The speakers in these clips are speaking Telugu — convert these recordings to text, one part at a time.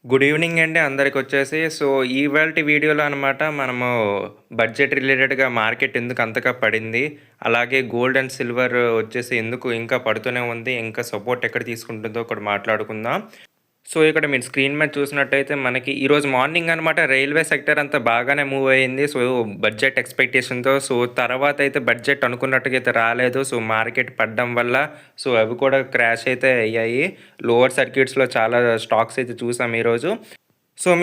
గుడ్ ఈవినింగ్ అండి అందరికొచ్చేసి. ఇవాల్టి వీడియోలో అనమాట మనము బడ్జెట్ రిలేటెడ్‌గా మార్కెట్ ఎందుకు అంతగా పడింది, అలాగే గోల్డ్ అండ్ సిల్వర్ వచ్చేసి ఎందుకు ఇంకా పడుతూనే ఉంది, ఇంకా సపోర్ట్ ఎక్కడ తీసుకుంటుందో కూడా మాట్లాడుకుందాం. ఇక్కడ మీరు స్క్రీన్ మీద చూసినట్టయితే మనకి ఈరోజు మార్నింగ్ అనమాట రైల్వే సెక్టర్ అంతా బాగానే మూవ్ అయింది. బడ్జెట్ ఎక్స్‌పెక్టేషన్‌తో తర్వాతయితే బడ్జెట్ అనుకున్నట్టుగా అయితే రాలేదు. మార్కెట్ పడడం వల్ల అవి కూడా క్రాష్ అయితే అయ్యాయి. లోవర్ సర్క్యూట్స్‌లో చాలా స్టాక్స్ అయితే చూసాం ఈరోజు.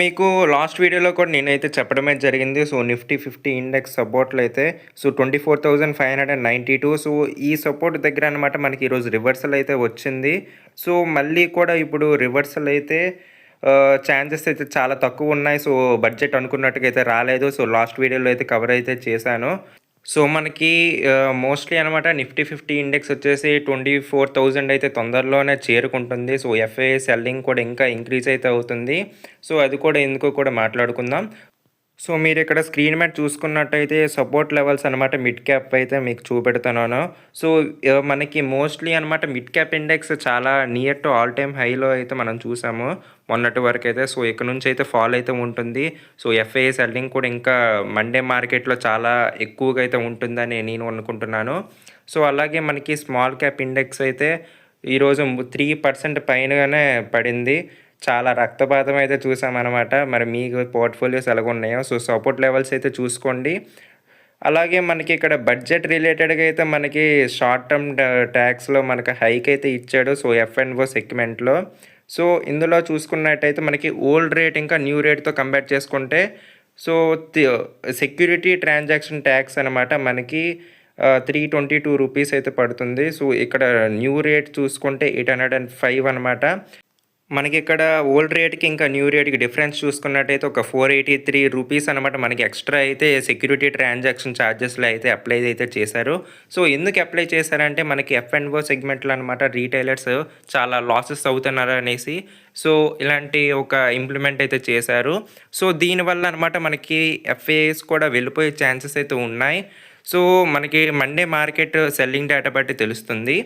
మీకు లాస్ట్ వీడియోలో కూడా నేనైతే చెప్పడమే జరిగింది. నిఫ్టీ 50 ఇండెక్స్ సపోర్ట్‌లో అయితే 24,592. ఈ సపోర్ట్ దగ్గర అనమాట మనకి ఈరోజు రివర్సల్ అయితే వచ్చింది. మళ్ళీ కూడా ఇప్పుడు రివర్సల్ అయితే ఛాన్సెస్ అయితే చాలా తక్కువున్నాయి. బడ్జెట్ అనుకున్నట్టుగా అయితే రాలేదు. లాస్ట్ వీడియోలో అయితే కవర్ అయితే చేశాను. మనకి మోస్ట్‌లీ అనమాట నిఫ్టీ 50 ఇండెక్స్ వచ్చేసి 24,000 అయితే తొందరలోనే చేరుకుంటుంది. ఎఫ్ఐఐ సెల్లింగ్ కూడా ఇంకా ఇంక్రీజ్ అయితే అవుతుంది. అది కూడా ఎందుకో కూడా మాట్లాడుకుందాం. మీరిక్కడ స్క్రీన్ మీద చూసుకున్నట్టయితే సపోర్ట్ లెవెల్స్ అనమాట మిడ్ క్యాప్ అయితే మీకు చూపెడుతున్నాను. సో, మనకి మోస్ట్‌లీ అనమాట మిడ్ క్యాప్ ఇండెక్స్ చాలా నియర్ టు ఆల్ టైమ్ హైలో అయితే మనం చూసాము మొన్నటి వరకైతే. ఇక్కడ నుంచి అయితే ఫాల్ అయితే ఉంటుంది. ఎఫ్ఐఐ సెల్లింగ్ కూడా ఇంకా మండే మార్కెట్‌లో చాలా ఎక్కువగా అయితే ఉంటుందని నేను అనుకుంటున్నాను. అలాగే మనకి స్మాల్ క్యాప్ ఇండెక్స్ అయితే ఈరోజు 3% పైనగానే పడింది. చాలా రక్తపాతం అయితే చూసామనమాట. మరి మీకు పోర్ట్‌ఫోలియోస్ ఎలాగున్నాయో సపోర్ట్ లెవెల్స్ అయితే చూసుకోండి. అలాగే మనకి ఇక్కడ బడ్జెట్ రిలేటెడ్‌గా అయితే మనకి షార్ట్ టర్మ్ ట్యాక్స్‌లో మనకు హైక్ అయితే ఇచ్చాడు. ఎఫ్&ఓ సెగ్మెంట్‌లో. ఇందులో చూసుకున్నట్టయితే మనకి ఓల్డ్ రేట్ ఇంకా న్యూ రేట్‌తో కంపేర్ చేసుకుంటే సో తి సెక్యూరిటీ ట్రాన్సాక్షన్ ట్యాక్స్ అనమాట మనకి 322 రూపీస్ అయితే పడుతుంది. ఇక్కడ న్యూ రేట్ చూసుకుంటే 805 అనమాట. మనకిక్కడ ఓల్డ్ రేట్‌కి ఇంకా న్యూ రేట్‌కి డిఫరెన్స్ చూసుకున్నట్టయితే ఒక 483 రూపీస్ అనమాట మనకి ఎక్స్‌ట్రా అయితే సెక్యూరిటీ ట్రాన్సాక్షన్ ఛార్జెస్‌లో అయితే అప్లై అయితే చేశారు. ఎందుకు అప్లై చేశారంటే మనకి ఎఫ్&ఓ సెగ్మెంట్‌లో అనమాట రీటైలర్స్ చాలా లాసెస్ అవుతున్నారనేసి ఇలాంటి ఒక ఇంప్లిమెంట్ అయితే చేశారు. దీనివల్ల అనమాట మనకి ఎఫ్ఐఐస్ కూడా వెళ్ళిపోయే ఛాన్సెస్ అయితే ఉన్నాయి. మనకి మండే మార్కెట్ సెల్లింగ్ డేటా బట్టి తెలుస్తుంది.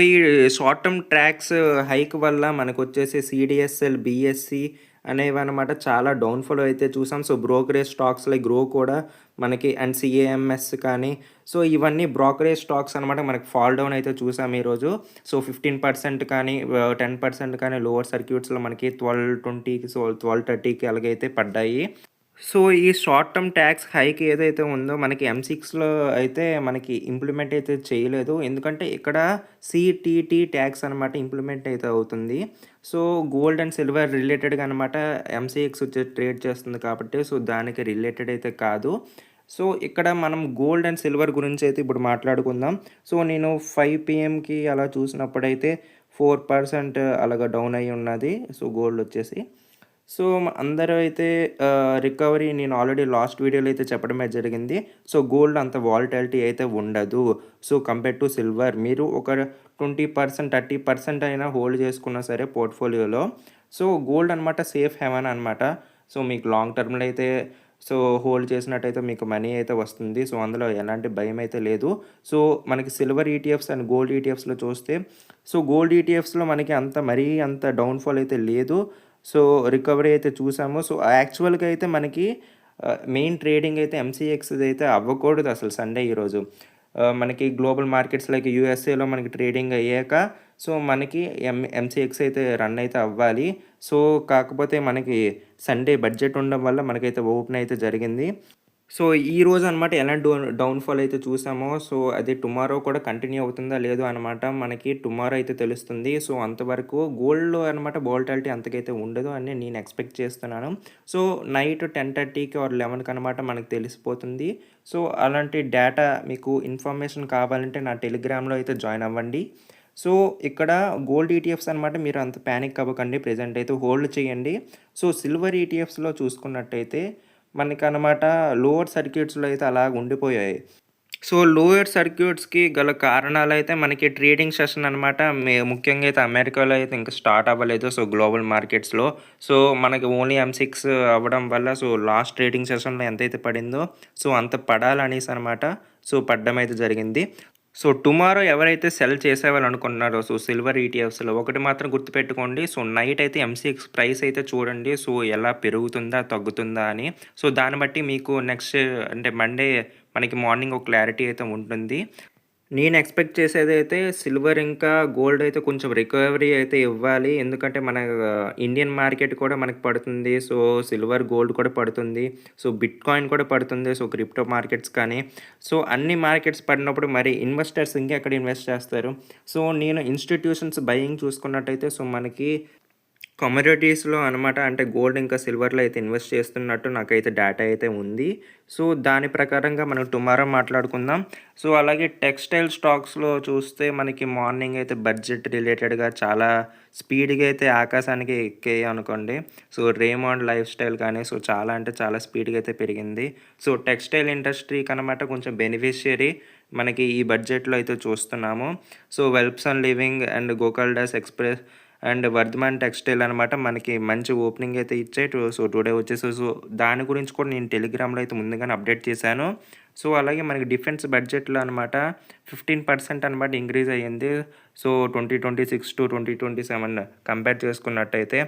ఈ షార్ట్ టర్మ్ ట్రాక్స్ హైక్ వల్ల మనకొచ్చేసి సిడిఎస్ఎల్, బిఎస్సి అనేవన్నమాట చాలా డౌన్‌ఫాల్ అయితే చూసాం. బ్రోకరేజ్ స్టాక్స్ లైక్ గ్రో కూడా మనకి అండ్ సిఏఎంఎస్ కానీ ఇవన్నీ బ్రోకరేజ్ స్టాక్స్ అనమాట మనకి ఫాల్ డౌన్ అయితే చూసాం ఈరోజు. 15% కానీ 10% కానీ లోవర్ సర్క్యూట్స్‌లో మనకి 1220కి 1230కి అలాగైతే పడ్డాయి. ఈ షార్ట్ టర్మ్ ట్యాక్స్ హైక్ ఏదైతే ఉందో మనకి M6లో అయితే మనకి ఇంప్లిమెంట్ అయితే చేయలేదు. ఎందుకంటే ఇక్కడ సిటీటీ ట్యాక్స్ అనమాట ఇంప్లిమెంట్ అయితే అవుతుంది. గోల్డ్ అండ్ సిల్వర్ రిలేటెడ్‌గా అనమాట MCX వచ్చి ట్రేడ్ చేస్తుంది కాబట్టి దానికి రిలేటెడ్ అయితే కాదు. ఇక్కడ మనం గోల్డ్ అండ్ సిల్వర్ గురించి అయితే ఇప్పుడు మాట్లాడుకుందాం. నేను 5 PMకి అలా చూసినప్పుడైతే 4% అలాగా డౌన్ అయ్యి ఉన్నది. గోల్డ్ వచ్చేసి. అందరూ అయితే రికవరీ నేను ఆల్రెడీ లాస్ట్ వీడియోలో అయితే చెప్పడమే జరిగింది. గోల్డ్ అంత వాలటాలిటీ అయితే ఉండదు. కంపేర్ టు సిల్వర్ మీరు ఒక 20%, 30% అయినా హోల్డ్ చేసుకున్నా సరే పోర్ట్‌ఫోలియోలో గోల్డ్ అనమాట సేఫ్ హెవెన్ అనమాట. మీకు లాంగ్ టర్మ్‌లో అయితే హోల్డ్ చేసినట్టయితే మీకు మనీ అయితే వస్తుంది. అందులో ఎలాంటి భయం అయితే లేదు. మనకి సిల్వర్ ఈటీఎఫ్స్ అండ్ గోల్డ్ ఈటీఎఫ్స్‌లో చూస్తే గోల్డ్ ఈటీఎఫ్స్‌లో మనకి మరీ అంత డౌన్‌ఫాల్ అయితే లేదు. రికవరీ అయితే చూసాము. యాక్చువల్‌గా అయితే మనకి మెయిన్ ట్రేడింగ్ అయితే MCXది అయితే అవ్వకూడదు అసలు సండే ఈరోజు. మనకి గ్లోబల్ మార్కెట్స్ లైక్ యూఎస్ఏలో మనకి ట్రేడింగ్ అయ్యాక మనకి MCX అయితే రన్ అయితే అవ్వాలి. కాకపోతే మనకి సండే బడ్జెట్ ఉండడం వల్ల మనకైతే ఓపెన్ అయితే జరిగింది. ఈరోజు అనమాట ఎలాంటి డౌన్‌ఫాల్ అయితే చూసామో అది టుమారో కూడా కంటిన్యూ అవుతుందా లేదో అనమాట మనకి టుమారో అయితే తెలుస్తుంది. అంతవరకు గోల్డ్‌లో అనమాట వోలటాలిటీ అంతకైతే ఉండదు అని నేను ఎక్స్‌పెక్ట్ చేస్తున్నాను. నైట్ 10:30కి ఆర్ 11కి అనమాట మనకు తెలిసిపోతుంది. అలాంటి డేటా మీకు ఇన్ఫర్మేషన్ కావాలంటే నా టెలిగ్రామ్‌లో అయితే జాయిన్ అవ్వండి. ఇక్కడ గోల్డ్ ఈటీఎఫ్స్ అనమాట మీరు అంత పానిక్ అవ్వకండి. ప్రెజెంట్ అయితే హోల్డ్ చేయండి. సిల్వర్ ఈటీఎఫ్స్‌లో చూసుకున్నట్టయితే మనకనమాట లోవర్ సర్క్యూట్స్‌లో అయితే అలాగ ఉండిపోయాయి. లోయర్ సర్క్యూట్స్‌కి గల కారణాలైతే మనకి ట్రేడింగ్ సెషన్ అనమాట ముఖ్యంగా అయితే అమెరికాలో అయితే ఇంకా స్టార్ట్ అవ్వలేదు. గ్లోబల్ మార్కెట్స్‌లో. మనకి ఓన్లీ M6 అవ్వడం వల్ల లాస్ట్ ట్రేడింగ్ సెషన్‌లో ఎంతైతే పడిందో అంత పడాలనేసి అనమాట పడడం అయితే జరిగింది. సో, టుమారో ఎవరైతే సెల్ చేసేవాళ్ళనుకుంటున్నారో సిల్వర్ ఈటీఎఫ్స్‌లో ఒకటి మాత్రం గుర్తుపెట్టుకోండి. నైట్ అయితే ఎంసీఎక్స్ ప్రైస్ అయితే చూడండి. ఎలా పెరుగుతుందా? తగ్గుతుందా? అని. దాన్ని బట్టి మీకు నెక్స్ట్ అంటే మండే మనకి మార్నింగ్ ఒక క్లారిటీ అయితే ఉంటుంది. నేను ఎక్స్‌పెక్ట్ చేసేదైతే సిల్వర్ ఇంకా గోల్డ్ అయితే కొంచెం రికవరీ అయితే ఇవ్వాలి. ఎందుకంటే మన ఇండియన్ మార్కెట్ కూడా మనకు పడుతుంది. సిల్వర్, గోల్డ్ కూడా పడుతుంది. బిట్‌కాయిన్ కూడా పడుతుంది. క్రిప్టో మార్కెట్స్ కానీ, అన్ని మార్కెట్స్ పడినప్పుడు మరి ఇన్వెస్టర్స్ ఇంకెక్కడ ఇన్వెస్ట్ చేస్తారు? నేను ఇన్‌స్టిట్యూషన్స్ బయింగ్ చూసుకున్నట్టయితే మనకి కమోడిటీస్‌లో అనమాట. అంటే గోల్డ్ ఇంకా సిల్వర్‌లో అయితే ఇన్వెస్ట్ చేస్తున్నట్టు నాకైతే డేటా అయితే ఉంది. దాని ప్రకారంగా మనం టుమారో మాట్లాడుకుందాం. అలాగే టెక్స్‌టైల్ స్టాక్స్‌లో చూస్తే మనకి మార్నింగ్ అయితే బడ్జెట్ రిలేటెడ్‌గా చాలా స్పీడ్‌గా అయితే ఆకాశానికి ఎక్కాయి అనుకోండి. రేమండ్ లైఫ్ స్టైల్ కానీ చాలా అంటే చాలా స్పీడ్‌గా అయితే పెరిగింది. టెక్స్‌టైల్ ఇండస్ట్రీకనమాట కొంచెం బెనిఫిషియరీ మనకి ఈ బడ్జెట్‌లో అయితే చూస్తున్నాము. Welspun living and Gokaldas express and Vardhman textile అనమాట మనకి మంచి ఓపెనింగ్ అయితే ఇచ్చాయి. టుడే వచ్చేసి దాని గురించి కూడా నేను టెలిగ్రామ్‌లో అయితే ముందుగానే అప్డేట్ చేశాను. అలాగే మనకి డిఫెన్స్ బడ్జెట్‌లో అనమాట 15% అనమాట ఇంక్రీజ్ అయ్యింది. 2026-2027 కంపేర్ చేసుకున్నట్టయితే.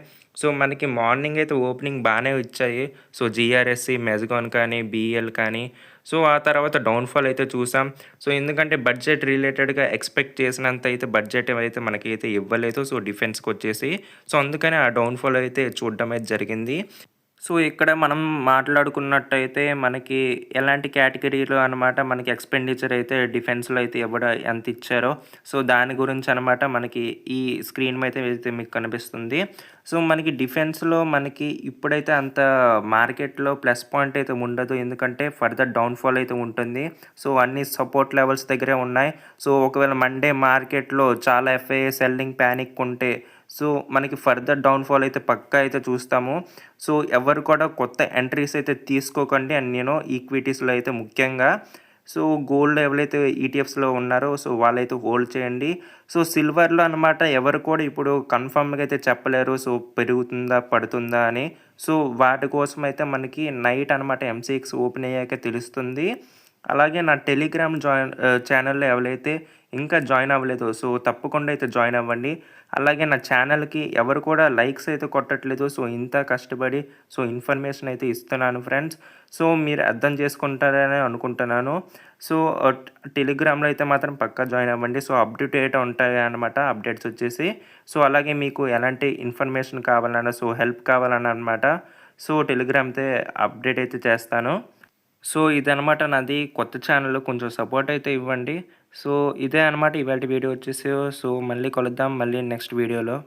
మనకి మార్నింగ్ అయితే ఓపెనింగ్ బానే ఇచ్చాయి. జీఆర్ఎస్‌సి, మెస్గాన్ కానీ, బీఎల్ కానీ ఆ తర్వాత డౌన్‌ఫాల్ అయితే చూసాం. ఎందుకంటే బడ్జెట్ రిలేటెడ్‌గా ఎక్స్‌పెక్ట్ చేసినంత అయితే బడ్జెట్ అయితే మనకైతే ఇవ్వలేదు. డిఫెన్స్‌కొచ్చేసి. అందుకని ఆ డౌన్‌ఫాల్ అయితే చూడడం అయితే జరిగింది. ఇక్కడ మనం మాట్లాడుకున్నట్టయితే మనకి ఎలాంటి కేటగిరీలో అనమాట మనకి ఎక్స్‌పెండిచర్ అయితే డిఫెన్స్‌లో అయితే ఎంత ఇచ్చారో దాని గురించి అనమాట మనకి ఈ స్క్రీన్ మీద అయితే మీకు కనిపిస్తుంది. మనకి డిఫెన్స్‌లో మనకి ఇప్పుడైతే అంత మార్కెట్‌లో ప్లస్ పాయింట్ అయితే ఉండదు. ఎందుకంటే ఫర్దర్ డౌన్‌ఫాల్ అయితే ఉంటుంది. అన్ని సపోర్ట్ లెవెల్స్ దగ్గరే ఉన్నాయి. ఒకవేళ మండే మార్కెట్‌లో చాలా ఎఫ్ఐఐ సెల్లింగ్ పానిక్ ఉంటే మనకి ఫర్దర్ డౌన్‌ఫాల్ అయితే పక్కా అయితే చూస్తాము. ఎవరు కూడా కొత్త ఎంట్రీస్ అయితే తీసుకోకండి. అండ్ ఈక్విటీస్‌లో అయితే ముఖ్యంగా గోల్డ్ ఎవరైతే ఈటీఎఫ్స్‌లో ఉన్నారో వాళ్ళైతే హోల్డ్ చేయండి. సిల్వర్‌లో అనమాట ఎవరు కూడా ఇప్పుడు కన్ఫర్మ్‌గా అయితే చెప్పలేరు. పెరుగుతుందా? పడుతుందా? అని. వాటి కోసం అయితే మనకి నైట్ అనమాట ఎంసీఎక్స్ ఓపెన్ అయ్యాక తెలుస్తుంది. అలాగే నా టెలిగ్రామ్ ఛానల్‌లో ఎవరైతే ఇంకా జాయిన్ అవ్వలేదో తప్పకుండా అయితే జాయిన్ అవ్వండి. అలాగే నా ఛానల్‌కి ఎవరు కూడా లైక్స్ అయితే కొట్టట్లేదు. ఇంత కష్టపడి ఇన్ఫర్మేషన్ అయితే ఇస్తున్నాను ఫ్రెండ్స్. మీరు అర్థం చేసుకుంటారని అనుకుంటున్నాను. సో, టెలిగ్రామ్‌లో అయితే మాత్రం పక్కా జాయిన్ అవ్వండి. అప్డేట్ ఉంటాయన్నమాట అప్డేట్స్ వచ్చేసి. అలాగే మీకు ఎలాంటి ఇన్ఫర్మేషన్ కావాలన్నా హెల్ప్ కావాలన్నా అనమాట టెలిగ్రామ్ అయితే అప్డేట్ అయితే చేస్తాను. ఇదనమాట నాది కొత్త ఛానల్. కొంచెం సపోర్ట్ అయితే ఇవ్వండి. ఇదే అనమాట ఇవాల్టి వీడియో వచ్చేసి. మళ్ళీ కలుద్దాం మళ్ళీ నెక్స్ట్ వీడియోలో.